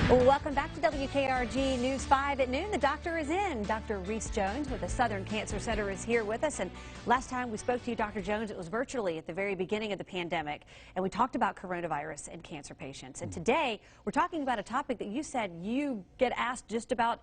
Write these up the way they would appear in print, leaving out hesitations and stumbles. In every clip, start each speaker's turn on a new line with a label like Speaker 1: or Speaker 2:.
Speaker 1: Welcome back to WKRG News 5 at noon. The doctor is in. Dr. Reese Jones with the Southern Cancer Center is here with us. And last time we spoke to you, Dr. Jones, it was virtually at the very beginning of the pandemic. And we talked about coronavirus and cancer patients. And today we're talking about a topic that you said you get asked just about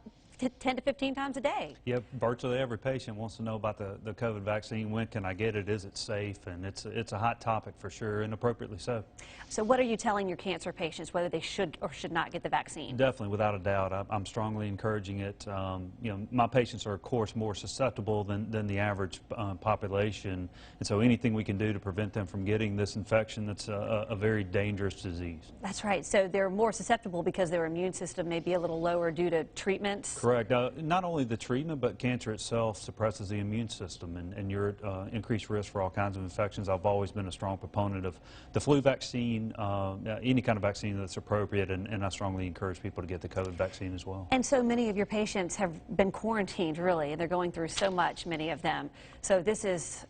Speaker 1: 10 to 15 times a day.
Speaker 2: Yep, virtually every patient wants to know about the COVID vaccine. When can I get it? Is it safe? And it's a hot topic for sure, and appropriately so.
Speaker 1: So what are you telling your cancer patients, whether they should or should not get the vaccine?
Speaker 2: Definitely, without a doubt. I'm strongly encouraging it. You know, my patients are, of course, more susceptible than the average population, and so anything we can do to prevent them from getting this infection that's a very dangerous disease.
Speaker 1: That's right. So they're more susceptible because their immune system may be a little lower due to treatments?
Speaker 2: Correct. Not only the treatment, but cancer itself suppresses the immune system, and you're at increased risk for all kinds of infections. I've always been a strong proponent of the flu vaccine, any kind of vaccine that's appropriate, and I strongly encourage people to get the COVID vaccine as well. And
Speaker 1: so many of your patients have been quarantined, really, and they're going through so much, many of them. So this is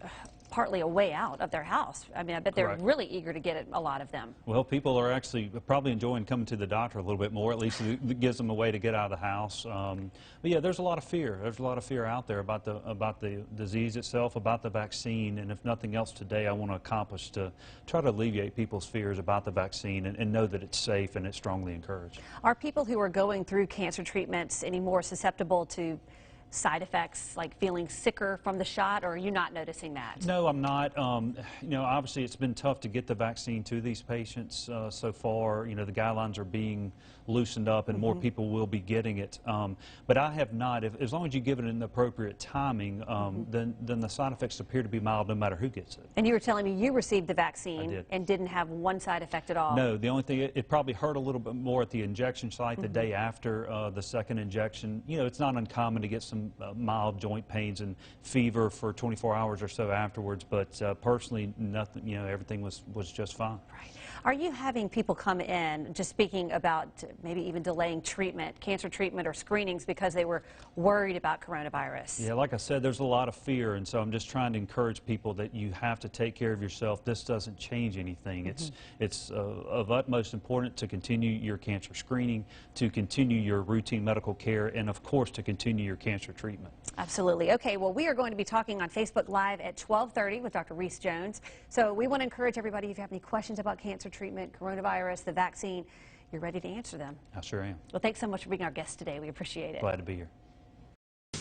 Speaker 1: partly a way out of their house. I mean, I bet they're
Speaker 2: Correct.
Speaker 1: Really eager to get it, a lot of them.
Speaker 2: Well, people are actually probably enjoying coming to the doctor a little bit more. At least it gives them a way to get out of the house. But yeah, there's a lot of fear. There's a lot of fear out there about the disease itself, about the vaccine. And if nothing else today, I want to accomplish to try to alleviate people's fears about the vaccine and know that it's safe and it's strongly encouraged.
Speaker 1: Are people who are going through cancer treatments any more susceptible to side effects, like feeling sicker from the shot, or are you not noticing that?
Speaker 2: No, I'm not. You know, obviously it's been tough to get the vaccine to these patients so far. You know, the guidelines are being loosened up and more people will be getting it. But I have not. As long as you give it an appropriate timing, then the side effects appear to be mild no matter who gets it.
Speaker 1: And you were telling me you received the vaccine.
Speaker 2: I did.
Speaker 1: And didn't have one side effect at all?
Speaker 2: No, the only thing, it probably hurt a little bit more at the injection site the day after the second injection. You know, it's not uncommon to get some mild joint pains and fever for 24 hours or so afterwards, but personally, nothing, you know, everything was just fine.
Speaker 1: Right. Are you having people come in, just speaking about maybe even delaying treatment, cancer treatment or screenings because they were worried about coronavirus?
Speaker 2: Yeah, like I said, there's a lot of fear, and so I'm just trying to encourage people that you have to take care of yourself. This doesn't change anything. It's of utmost importance to continue your cancer screening, to continue your routine medical care, and of course to continue your cancer treatment.
Speaker 1: Absolutely. Okay, well, we are going to be talking on Facebook Live at 12:30 with Dr. Reese Jones. So we want to encourage everybody, if you have any questions about cancer treatment, coronavirus, the vaccine, you're ready to answer them.
Speaker 2: I sure am.
Speaker 1: Well, thanks so much for being our guest today. We appreciate it.
Speaker 2: Glad to be here.